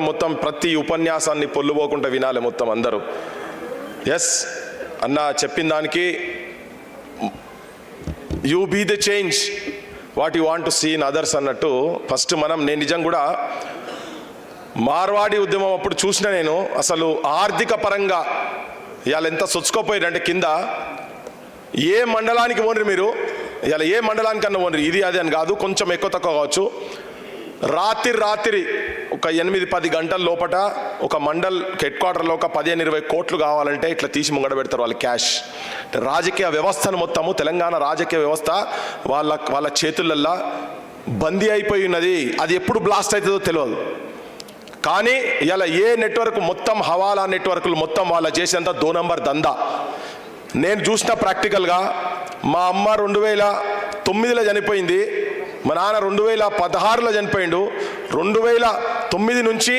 మొత్తం ప్రతి ఉపన్యాసాన్ని పొల్లుపోకుండా వినాలి మొత్తం అందరూ. ఎస్ అన్న చెప్పిన దానికి you be the change what you want to see in others అన్నట్టు ఫస్ట్ నేను నిజం కూడా మార్వాడి ఉద్యమం అప్పుడు చూసిన నేను అసలు ఆర్థిక పరంగా ఇవాళ ఎంత సొచ్చుకోపోయారంటే కింద ఏ మండలానికి పోండి మీరు, ఇవాళ ఏ మండలానికన్నా పోండి, ఇది అది అని కాదు, కొంచెం ఎక్కువ తక్కువ కావచ్చు, రాత్రి ఒక 8-10 గంటల లోపల ఒక మండల్ హెడ్ క్వార్టర్లో ఒక 15-20 కోట్లు కావాలంటే ఇట్లా తీసి ముంగడ పెడతారు వాళ్ళు క్యాష్. రాజకీయ వ్యవస్థను మొత్తము తెలంగాణ రాజకీయ వ్యవస్థ వాళ్ళ చేతులల్లో బందీ అయిపోయి ఉన్నది. అది ఎప్పుడు బ్లాస్ట్ అవుతుందో తెలియదు. కానీ ఇలా ఏ నెట్వర్క్ మొత్తం హవాలా నెట్వర్క్లు మొత్తం వాళ్ళ చేసేంత 2 నంబర్ దందా. నేను చూసిన ప్రాక్టికల్గా మా అమ్మ 2009లో చనిపోయింది, మా నాన్న 2016లో చనిపోయిండు. 2009 నుంచి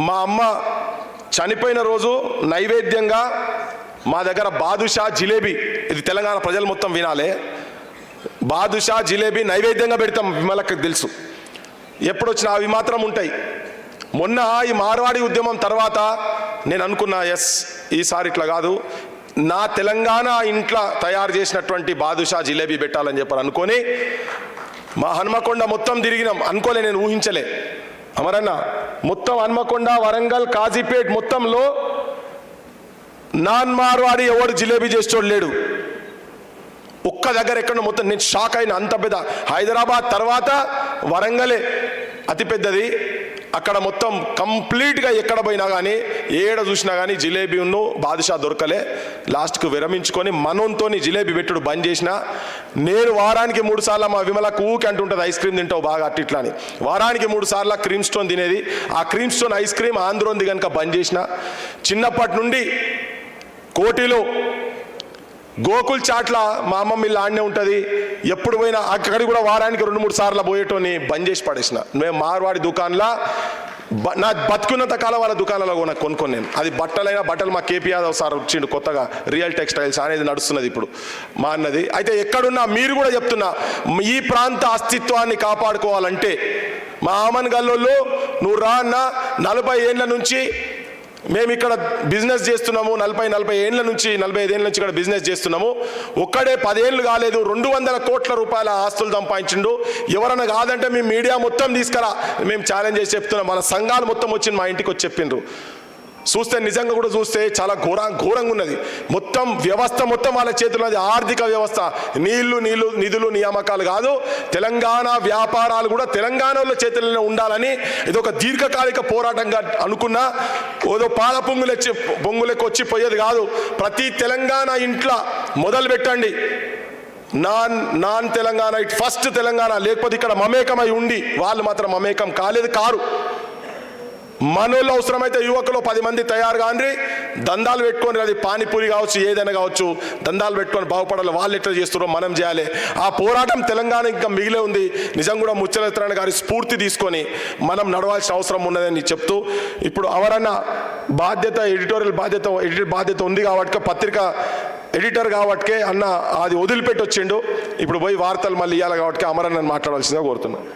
మా అమ్మ చనిపోయిన రోజు నైవేద్యంగా మా దగ్గర బాదుషా జిలేబీ, ఇది తెలంగాణ ప్రజలు మొత్తం వినాలి, బాదుషా జిలేబీ నైవేద్యంగా పెడతాం. విమలకి తెలుసు, ఎప్పుడు వచ్చినా అవి మాత్రం ఉంటాయి. మొన్న ఈ మార్వాడి ఉద్యమం తర్వాత నేను అనుకున్నా, ఎస్ ఈసారి ఇట్లా కాదు, నా తెలంగాణ ఇంట్లో తయారు చేసినటువంటి బాదుషా జిలేబీ పెట్టాలని చెప్పని అనుకొని మా హన్మకొండ మొత్తం తిరిగినాం. అనుకోలే, నేను ఊహించలే. అమరన్న మొత్తం హన్మకొండ, వరంగల్, కాజీపేట్ మొత్తంలో నాన్ మార్వాడి ఎవరు జిలేబీ చేసేటోడు లేడు. ఒక్క దగ్గర ఎక్కడ మొత్తం నేను షాక్ అయినా. అంత పెద్ద హైదరాబాద్ తర్వాత వరంగలే అతిపెద్దది. అక్కడ మొత్తం కంప్లీట్గా ఎక్కడ పోయినా కానీ ఏడ చూసినా కానీ జిలేబీ బాదుషా దొరకలే. లాస్ట్కు విరమించుకొని మనోన్తోని జిలేబీ పెట్టుడు బంద్ చేసిన. నేను వారానికి 3 సార్లు మా విమలకు ఊకి అంటుంటుంది ఐస్ క్రీమ్ తింటావు బాగా అట్లా అని, వారానికి 3 సార్లు క్రీమ్ స్టోన్ తినేది. ఆ క్రీమ్ స్టోన్ ఐస్ క్రీమ్ ఆంధ్రోంది కనుక బంద్ చేసిన. చిన్నప్పటి నుండి కోటిలో గోకుల్ చాట్ల మా అమ్మమ్మ ఇల్లు ఆడనే ఉంటుంది, ఎప్పుడు పోయినా అక్కడికి కూడా వారానికి 2-3 సార్లు పోయేటోని బంద్ చేసి పడేసిన. మేము మార్వాడి దుకాణంలో నా బతుకున్నంత కాలం వాళ్ళ దుకాణంలో కొనుక్కొని నేను, అది బట్టలు మా కేపీ యాదవ్ సార్ వచ్చిండు కొత్తగా, రియల్ టెక్స్టైల్స్ అనేది నడుస్తున్నది ఇప్పుడు మా అన్నది. అయితే ఎక్కడున్నా మీరు కూడా చెప్తున్నా, ఈ ప్రాంత అస్తిత్వాన్ని కాపాడుకోవాలంటే మా ఆమన్ గల్లోళ్ళు నువ్వు రా అన్న, 40 ఏళ్ళ నుంచి మేము ఇక్కడ బిజినెస్ చేస్తున్నాము, 40 ఏళ్ళ నుంచి 45 ఏళ్ళ నుంచి ఇక్కడ బిజినెస్ చేస్తున్నాము. ఒక్కడే 10 ఏళ్ళు కాలేదు, 200 కోట్ల రూపాయల ఆస్తులు సంపాదించిండు. ఎవరన్నా కాదంటే మేము మీడియా మొత్తం తీసుకురా, మేము ఛాలెంజ్ చేసి చెప్తున్నాం. మన సంఘాలు మొత్తం వచ్చి మా ఇంటికి వచ్చి చెప్పిండ్రు. చూస్తే నిజంగా కూడా చూస్తే చాలా ఘోరంగా ఉన్నది. మొత్తం వ్యవస్థ మొత్తం వాళ్ళ చేతుల్లో, ఆర్థిక వ్యవస్థ, నిధులు నియామకాలు కాదు, తెలంగాణ వ్యాపారాలు కూడా తెలంగాణలో చేతుల్లో ఉండాలని ఇది ఒక దీర్ఘకాలిక పోరాటంగా అనుకున్నా. ఏదో పాల పొంగులకి వచ్చి పోయేది కాదు. ప్రతి తెలంగాణ ఇంట్లో మొదలు పెట్టండి, non Telangana it first Telangana, లేకపోతే ఇక్కడ మమేకమై ఉండి వాళ్ళు మాత్రం మమేకం కారు. మనోళ్ళు అవసరమైతే యువకులు 10 మంది తయారు కాండ్రి, దందాలు పెట్టుకొని, అది పానీపూరి కావచ్చు ఏదైనా కావచ్చు, దందాలు పెట్టుకొని బాగుపడాలి. వాళ్ళు ఎట్లా చేస్తున్నారో మనం చేయాలి. ఆ పోరాటం తెలంగాణ ఇంకా మిగిలే ఉంది. నిజం కూడా ముచ్చలెత్తరాని గారి స్ఫూర్తి తీసుకొని మనం నడవాల్సిన అవసరం ఉన్నదని చెప్తూ, ఇప్పుడు ఎవరన్నా ఎడిటర్ బాధ్యత ఉంది కాబట్టి, పత్రిక ఎడిటర్ కాబట్టి అన్న అది వదిలిపెట్టి వచ్చిండు. ఇప్పుడు పోయి వార్తలు మళ్ళీ ఇవ్వాలి కాబట్టి అమరన్నని మాట్లాడాల్సిందిగా కోరుతున్నాను.